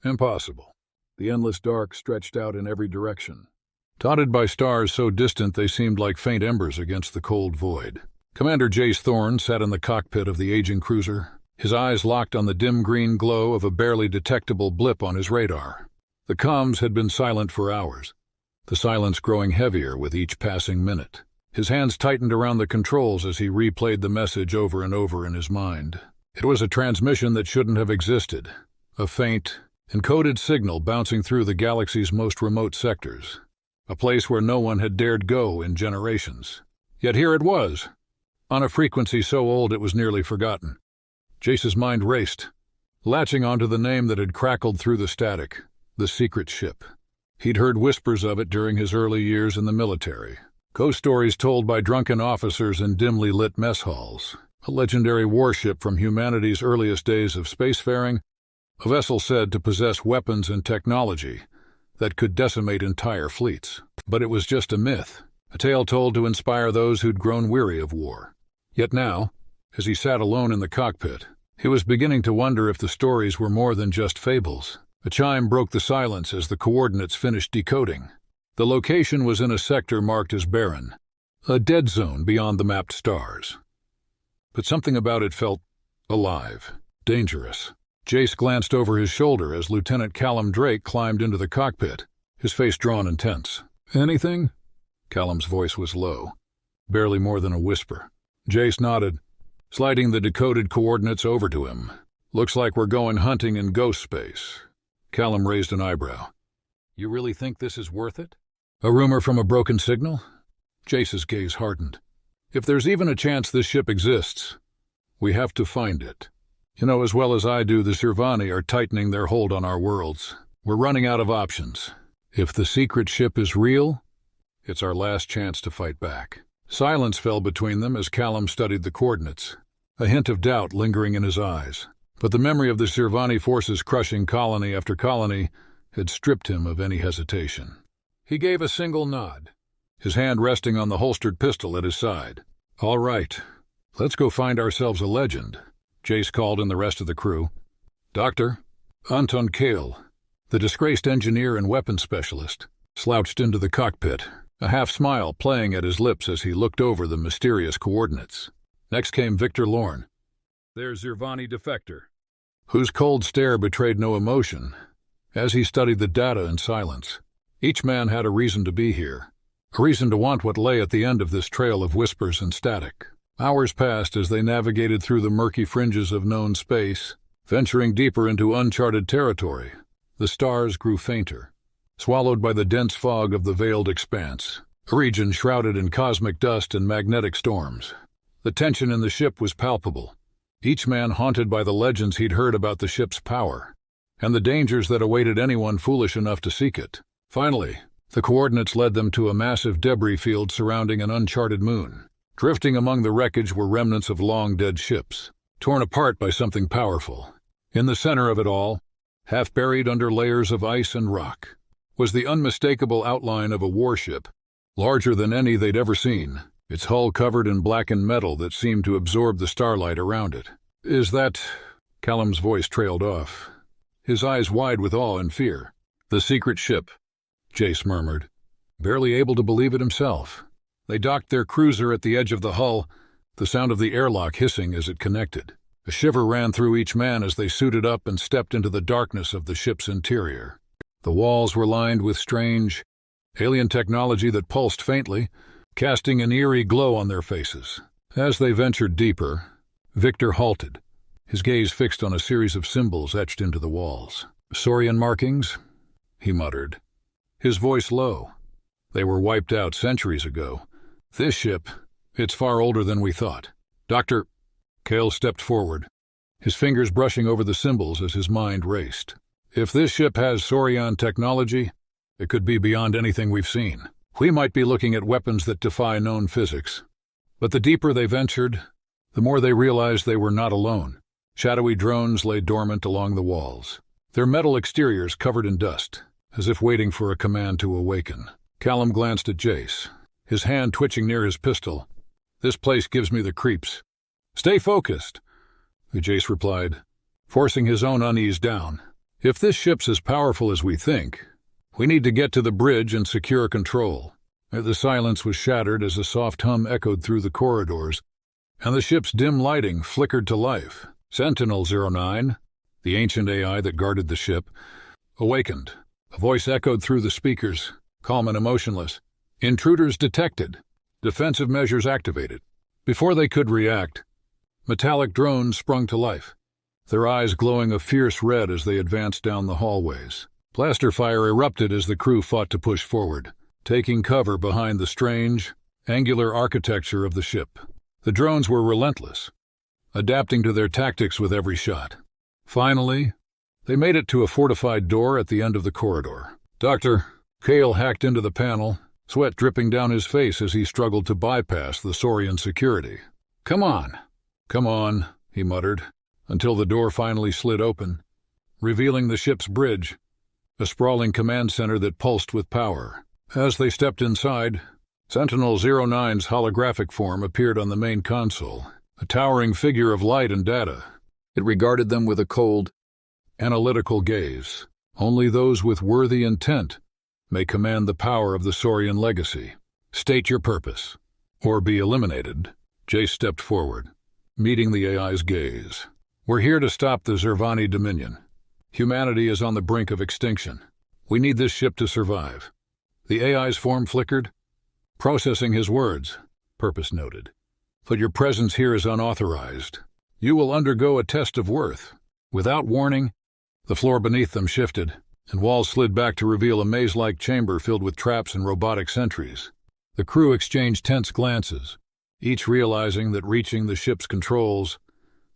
Impossible. The endless dark stretched out in every direction, dotted by stars so distant they seemed like faint embers against the cold void. Commander Jace Thorne sat in the cockpit of the aging cruiser, his eyes locked on the dim green glow of a barely detectable blip on his radar. The comms had been silent for hours, the silence growing heavier with each passing minute. His hands tightened around the controls as he replayed the message over and over in his mind. It was a transmission that shouldn't have existed, a faint, encoded signal bouncing through the galaxy's most remote sectors, a place where no one had dared go in generations. Yet here it was, on a frequency so old it was nearly forgotten. Jace's mind raced, latching onto the name that had crackled through the static, the secret ship. He'd heard whispers of it during his early years in the military, ghost stories told by drunken officers in dimly lit mess halls, a legendary warship from humanity's earliest days of spacefaring, a vessel said to possess weapons and technology that could decimate entire fleets. But it was just a myth, a tale told to inspire those who'd grown weary of war. Yet now, as he sat alone in the cockpit, he was beginning to wonder if the stories were more than just fables. A chime broke the silence as the coordinates finished decoding. The location was in a sector marked as barren, a dead zone beyond the mapped stars. But something about it felt alive, dangerous. Jace glanced over his shoulder as Lieutenant Callum Drake climbed into the cockpit, his face drawn and tense. "Anything?" Callum's voice was low, barely more than a whisper. Jace nodded, sliding the decoded coordinates over to him. "Looks like we're going hunting in ghost space." Callum raised an eyebrow. "You really think this is worth it?" "A rumor from a broken signal?" Jace's gaze hardened. "If there's even a chance this ship exists, we have to find it. You know as well as I do the Sirvani are tightening their hold on our worlds. We're running out of options. If the secret ship is real, it's our last chance to fight back." Silence fell between them as Callum studied the coordinates, a hint of doubt lingering in his eyes. But the memory of the Sirvani forces crushing colony after colony had stripped him of any hesitation. He gave a single nod, his hand resting on the holstered pistol at his side. "All right, let's go find ourselves a legend," Jace called in the rest of the crew. Dr. Anton Kale, the disgraced engineer and weapons specialist, slouched into the cockpit, a half-smile playing at his lips as he looked over the mysterious coordinates. Next came Victor Lorne, their Sirvani defector, whose cold stare betrayed no emotion as he studied the data in silence. Each man had a reason to be here, a reason to want what lay at the end of this trail of whispers and static. Hours passed as they navigated through the murky fringes of known space, venturing deeper into uncharted territory. The stars grew fainter, swallowed by the dense fog of the veiled expanse, a region shrouded in cosmic dust and magnetic storms. The tension in the ship was palpable, each man haunted by the legends he'd heard about the ship's power, and the dangers that awaited anyone foolish enough to seek it. Finally, the coordinates led them to a massive debris field surrounding an uncharted moon. Drifting among the wreckage were remnants of long-dead ships, torn apart by something powerful. In the center of it all, half buried under layers of ice and rock, was the unmistakable outline of a warship, larger than any they'd ever seen, its hull covered in blackened metal that seemed to absorb the starlight around it. "Is that—" Callum's voice trailed off, his eyes wide with awe and fear. "The secret ship," Jace murmured, barely able to believe it himself. They docked their cruiser at the edge of the hull, the sound of the airlock hissing as it connected. A shiver ran through each man as they suited up and stepped into the darkness of the ship's interior. The walls were lined with strange, alien technology that pulsed faintly, casting an eerie glow on their faces. As they ventured deeper, Victor halted, his gaze fixed on a series of symbols etched into the walls. "Saurian markings?" he muttered, his voice low. "They were wiped out centuries ago. This ship, it's far older than we thought." "Dr." Kale stepped forward, his fingers brushing over the symbols as his mind raced. "If this ship has Saurian technology, it could be beyond anything we've seen. We might be looking at weapons that defy known physics." But the deeper they ventured, the more they realized they were not alone. Shadowy drones lay dormant along the walls, their metal exteriors covered in dust, as if waiting for a command to awaken. Callum glanced at Jace, his hand twitching near his pistol. "This place gives me the creeps." "Stay focused," Jace replied, forcing his own unease down. If this ship's as powerful as we think, we need to get to the bridge and secure control. The silence was shattered as a soft hum echoed through the corridors, and the ship's dim lighting flickered to life. Sentinel-09, the ancient AI that guarded the ship, awakened. A voice echoed through the speakers, calm and emotionless. Intruders detected. Defensive measures activated. Before they could react, metallic drones sprung to life, their eyes glowing a fierce red as they advanced down the hallways. Blaster fire erupted as the crew fought to push forward, taking cover behind the strange, angular architecture of the ship. The drones were relentless, adapting to their tactics with every shot. Finally, they made it to a fortified door at the end of the corridor. Dr. Kale hacked into the panel, sweat dripping down his face as he struggled to bypass the Saurian security. Come on, he muttered, until the door finally slid open, revealing the ship's bridge, a sprawling command center that pulsed with power. As they stepped inside, Sentinel-09's holographic form appeared on the main console, a towering figure of light and data. It regarded them with a cold, analytical gaze. Only those with worthy intent may command the power of the Saurian legacy. State your purpose, or be eliminated. Jace stepped forward, meeting the AI's gaze. We're here to stop the Zervani Dominion. Humanity is on the brink of extinction. We need this ship to survive. The AI's form flickered, processing his words. Purpose noted. But your presence here is unauthorized. You will undergo a test of worth. Without warning, the floor beneath them shifted, and walls slid back to reveal a maze-like chamber filled with traps and robotic sentries. The crew exchanged tense glances, each realizing that reaching the ship's controls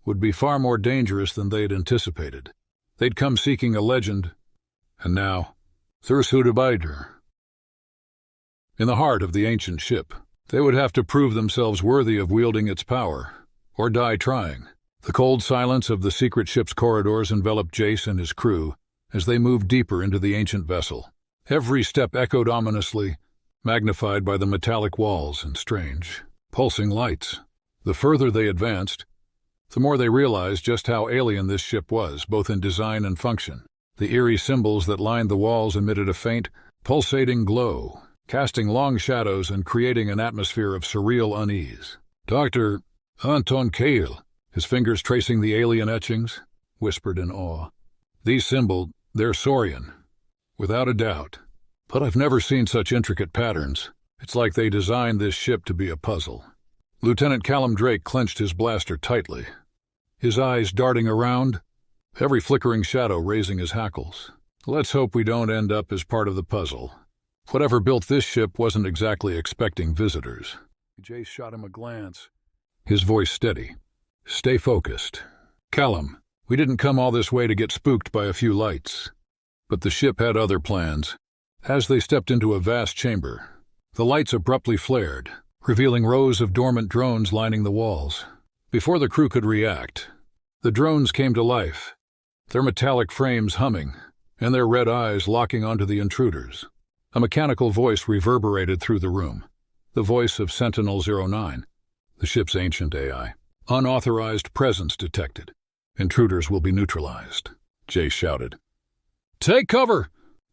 would be far more dangerous than they'd anticipated. They'd come seeking a legend, and now, Thurshudabider. In the heart of the ancient ship, they would have to prove themselves worthy of wielding its power, or die trying. The cold silence of the secret ship's corridors enveloped Jace and his crew as they moved deeper into the ancient vessel. Every step echoed ominously, magnified by the metallic walls and strange, pulsing lights. The further they advanced, the more they realized just how alien this ship was, both in design and function. The eerie symbols that lined the walls emitted a faint, pulsating glow, casting long shadows and creating an atmosphere of surreal unease. Dr. Anton Kale, his fingers tracing the alien etchings, whispered in awe. These symbols, they're Saurian, without a doubt. But I've never seen such intricate patterns. It's like they designed this ship to be a puzzle. Lieutenant Callum Drake clenched his blaster tightly, his eyes darting around, every flickering shadow raising his hackles. Let's hope we don't end up as part of the puzzle. Whatever built this ship wasn't exactly expecting visitors. Jace shot him a glance, his voice steady. Stay focused. Callum, we didn't come all this way to get spooked by a few lights. But the ship had other plans. As they stepped into a vast chamber, the lights abruptly flared, revealing rows of dormant drones lining the walls. Before the crew could react, the drones came to life, their metallic frames humming, and their red eyes locking onto the intruders. A mechanical voice reverberated through the room, the voice of Sentinel-09, the ship's ancient AI. Unauthorized presence detected. Intruders will be neutralized, Jace shouted. Take cover!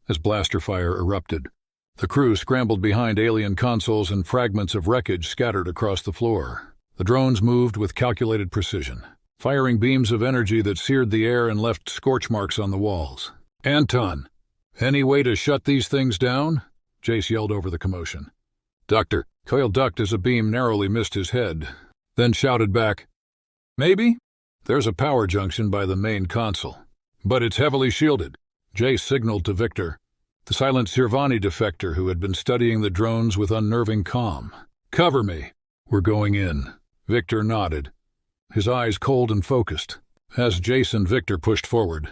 As blaster fire erupted, the crew scrambled behind alien consoles and fragments of wreckage scattered across the floor. The drones moved with calculated precision, firing beams of energy that seared the air and left scorch marks on the walls. Anton, any way to shut these things down? Jace yelled over the commotion. Dr. Coyle ducked as a beam narrowly missed his head, then shouted back, Maybe? There's a power junction by the main console, but it's heavily shielded. Jace signaled to Victor, the silent Zervani defector who had been studying the drones with unnerving calm. Cover me. We're going in. Victor nodded, his eyes cold and focused. As Jace and Victor pushed forward,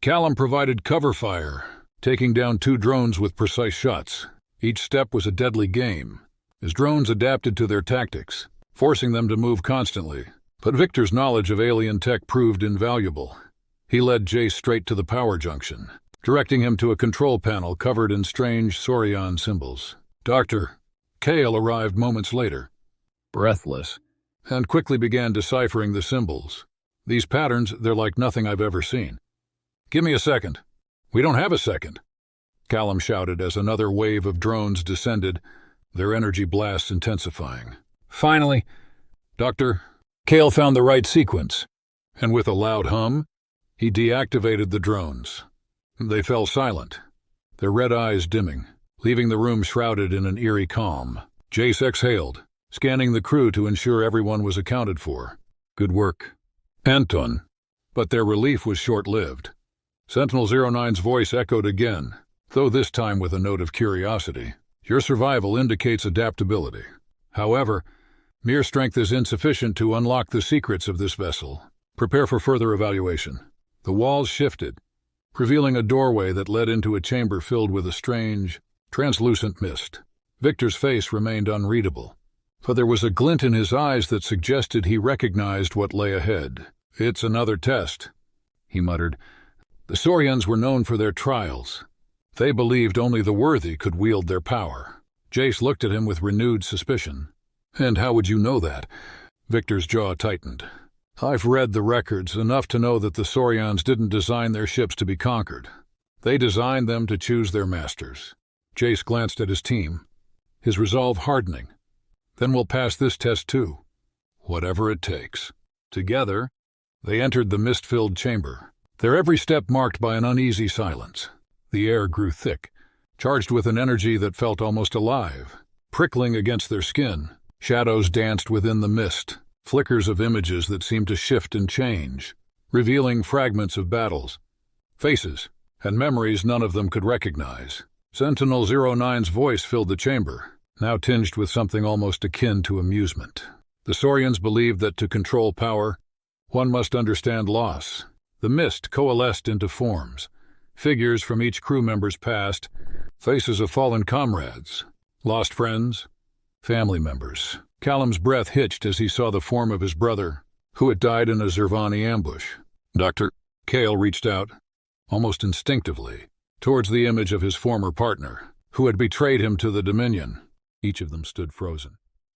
Callum provided cover fire, taking down 2 drones with precise shots. Each step was a deadly game, as drones adapted to their tactics, forcing them to move constantly. But Victor's knowledge of alien tech proved invaluable. He led Jace straight to the power junction, directing him to a control panel covered in strange Saurian symbols. Dr. Kale arrived moments later, breathless, and quickly began deciphering the symbols. These patterns, they're like nothing I've ever seen. Give me a second. We don't have a second, Callum shouted as another wave of drones descended, their energy blasts intensifying. Finally, Dr. Cale found the right sequence, and with a loud hum, he deactivated the drones. They fell silent, their red eyes dimming, leaving the room shrouded in an eerie calm. Jace exhaled, scanning the crew to ensure everyone was accounted for. Good work, Anton. But their relief was short-lived. Sentinel-09's voice echoed again, though this time with a note of curiosity. Your survival indicates adaptability. However, mere strength is insufficient to unlock the secrets of this vessel. Prepare for further evaluation. The walls shifted, revealing a doorway that led into a chamber filled with a strange, translucent mist. Victor's face remained unreadable, but there was a glint in his eyes that suggested he recognized what lay ahead. It's another test, he muttered. The Saurians were known for their trials. They believed only the worthy could wield their power. Jace looked at him with renewed suspicion. And how would you know that? Victor's jaw tightened. I've read the records enough to know that the Saurians didn't design their ships to be conquered. They designed them to choose their masters. Jace glanced at his team, his resolve hardening. Then we'll pass this test too, whatever it takes. Together, they entered the mist-filled chamber, their every step marked by an uneasy silence. The air grew thick, charged with an energy that felt almost alive. Prickling against their skin, shadows danced within the mist, flickers of images that seemed to shift and change, revealing fragments of battles, faces, and memories none of them could recognize. Sentinel-09's voice filled the chamber, now tinged with something almost akin to amusement. The Saurians believed that to control power, one must understand loss. The mist coalesced into forms, figures from each crew member's past, faces of fallen comrades, lost friends, family members. Callum's breath hitched as he saw the form of his brother, who had died in a Zervani ambush. Dr. Cale reached out, almost instinctively, towards the image of his former partner, who had betrayed him to the Dominion. Each of them stood frozen,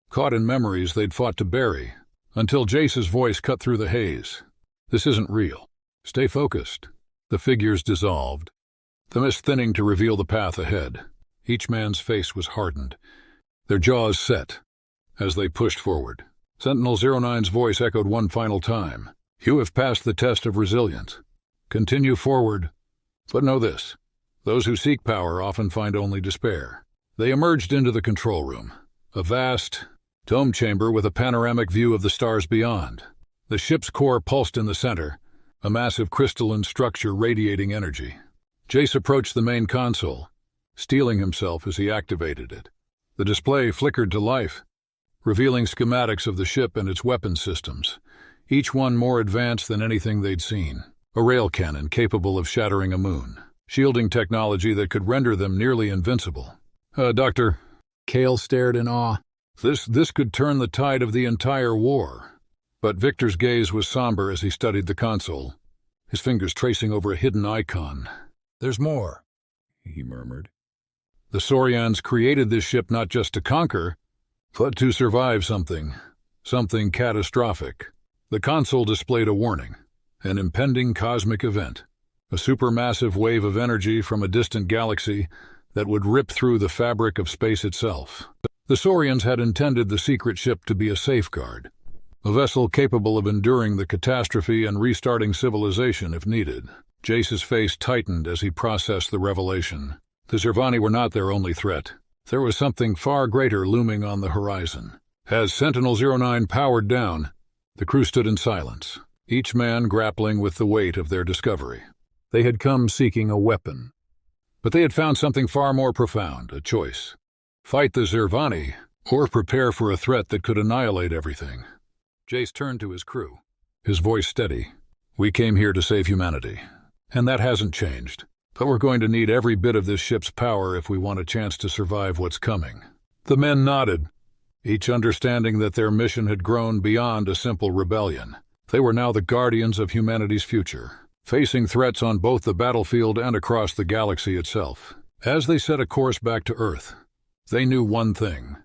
caught in memories they'd fought to bury, until Jace's voice cut through the haze. This isn't real. Stay focused. The figures dissolved, the mist thinning to reveal the path ahead. Each man's face was hardened, their jaws set, as they pushed forward. Sentinel-09's voice echoed one final time. You have passed the test of resilience. Continue forward. But know this. Those who seek power often find only despair. They emerged into the control room, a vast dome chamber with a panoramic view of the stars beyond. The ship's core pulsed in the center, a massive crystalline structure radiating energy. Jace approached the main console, steeling himself as he activated it. The display flickered to life, revealing schematics of the ship and its weapon systems, each one more advanced than anything they'd seen. A rail cannon capable of shattering a moon, shielding technology that could render them nearly invincible. Dr. Cale stared in awe. This could turn the tide of the entire war. But Victor's gaze was somber as he studied the console, his fingers tracing over a hidden icon. There's more, he murmured. The Saurians created this ship not just to conquer, but to survive something catastrophic. The console displayed a warning, an impending cosmic event, a supermassive wave of energy from a distant galaxy that would rip through the fabric of space itself. The Saurians had intended the secret ship to be a safeguard, a vessel capable of enduring the catastrophe and restarting civilization if needed. Jace's face tightened as he processed the revelation. The Zervani were not their only threat. There was something far greater looming on the horizon. As Sentinel-09 powered down, the crew stood in silence, each man grappling with the weight of their discovery. They had come seeking a weapon, but they had found something far more profound, a choice. Fight the Zervani, or prepare for a threat that could annihilate everything. Jace turned to his crew, his voice steady. We came here to save humanity, and that hasn't changed. But we're going to need every bit of this ship's power if we want a chance to survive what's coming. The men nodded, each understanding that their mission had grown beyond a simple rebellion. They were now the guardians of humanity's future, facing threats on both the battlefield and across the galaxy itself. As they set a course back to Earth, they knew one thing.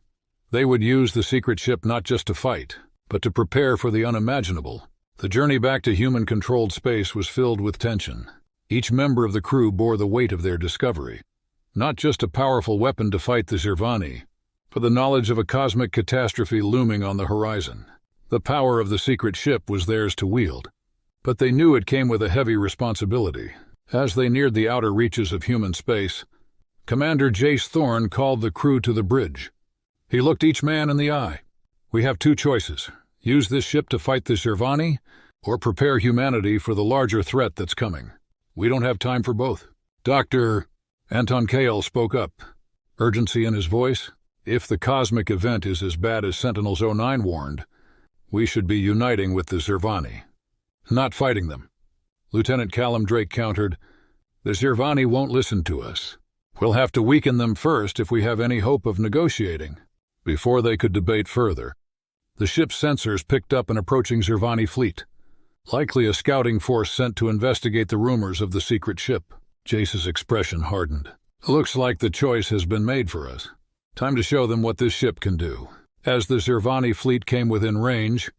They would use the secret ship not just to fight, but to prepare for the unimaginable. The journey back to human-controlled space was filled with tension. Each member of the crew bore the weight of their discovery. Not just a powerful weapon to fight the Zervani, but the knowledge of a cosmic catastrophe looming on the horizon. The power of the secret ship was theirs to wield, but they knew it came with a heavy responsibility. As they neared the outer reaches of human space, Commander Jace Thorne called the crew to the bridge. He looked each man in the eye. "We have two choices. Use this ship to fight the Zervani, or prepare humanity for the larger threat that's coming. We don't have time for both." Dr. Anton Kale spoke up, urgency in his voice. "If the cosmic event is as bad as Sentinels-09 warned, we should be uniting with the Zervani, not fighting them." Lieutenant Callum Drake countered, "The Zervani won't listen to us. We'll have to weaken them first if we have any hope of negotiating." Before they could debate further, the ship's sensors picked up an approaching Zervani fleet, likely a scouting force sent to investigate the rumors of the secret ship. Jace's expression hardened. "Looks like the choice has been made for us. Time to show them what this ship can do." As the Zervani fleet came within range,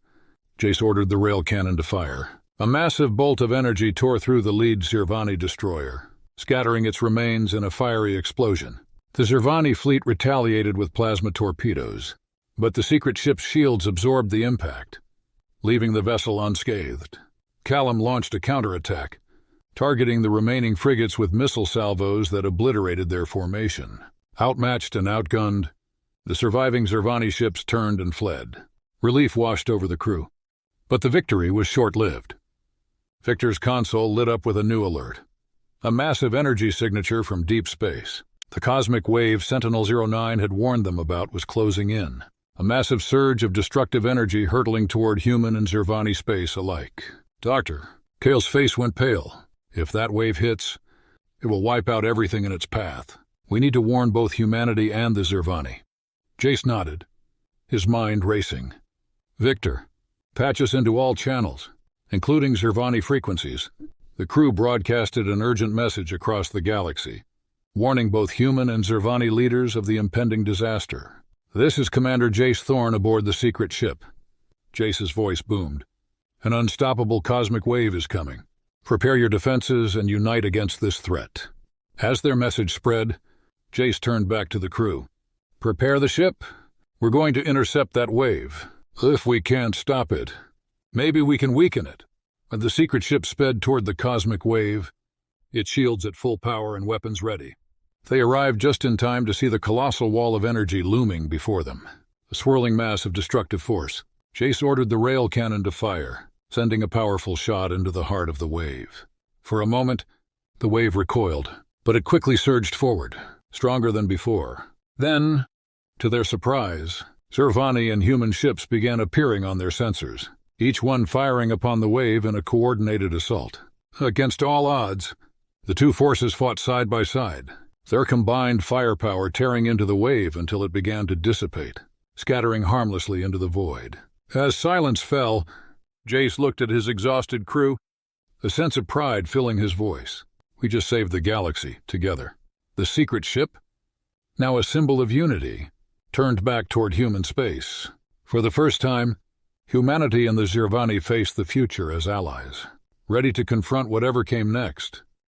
Jace ordered the rail cannon to fire. A massive bolt of energy tore through the lead Zervani destroyer, scattering its remains in a fiery explosion. The Zervani fleet retaliated with plasma torpedoes, but the secret ship's shields absorbed the impact, leaving the vessel unscathed. Callum launched a counterattack, targeting the remaining frigates with missile salvos that obliterated their formation. Outmatched and outgunned, the surviving Zervani ships turned and fled. Relief washed over the crew. But the victory was short-lived. Victor's console lit up with a new alert. A massive energy signature from deep space. The cosmic wave Sentinel-09 had warned them about was closing in. A massive surge of destructive energy hurtling toward human and Zervani space alike. "Doctor," Kale's face went pale. "If that wave hits, it will wipe out everything in its path. We need to warn both humanity and the Zervani." Jace nodded, his mind racing. "Victor, patch us into all channels, including Zervani frequencies." The crew broadcasted an urgent message across the galaxy, warning both human and Zervani leaders of the impending disaster. "This is Commander Jace Thorne aboard the secret ship." Jace's voice boomed. "An unstoppable cosmic wave is coming. Prepare your defenses and unite against this threat." As their message spread, Jace turned back to the crew. "Prepare the ship. We're going to intercept that wave. If we can't stop it, maybe we can weaken it." When the secret ship sped toward the cosmic wave, its shields at full power and weapons ready, they arrived just in time to see the colossal wall of energy looming before them, a swirling mass of destructive force. Jace ordered the rail cannon to fire, sending a powerful shot into the heart of the wave. For a moment, the wave recoiled, but it quickly surged forward, stronger than before. Then, to their surprise, Zervani and human ships began appearing on their sensors, each one firing upon the wave in a coordinated assault. Against all odds, the two forces fought side by side, their combined firepower tearing into the wave until it began to dissipate, scattering harmlessly into the void. As silence fell, Jace looked at his exhausted crew, a sense of pride filling his voice. "We just saved the galaxy, together." The secret ship, now a symbol of unity, turned back toward human space. For the first time, humanity and the Zervani faced the future as allies, ready to confront whatever came next.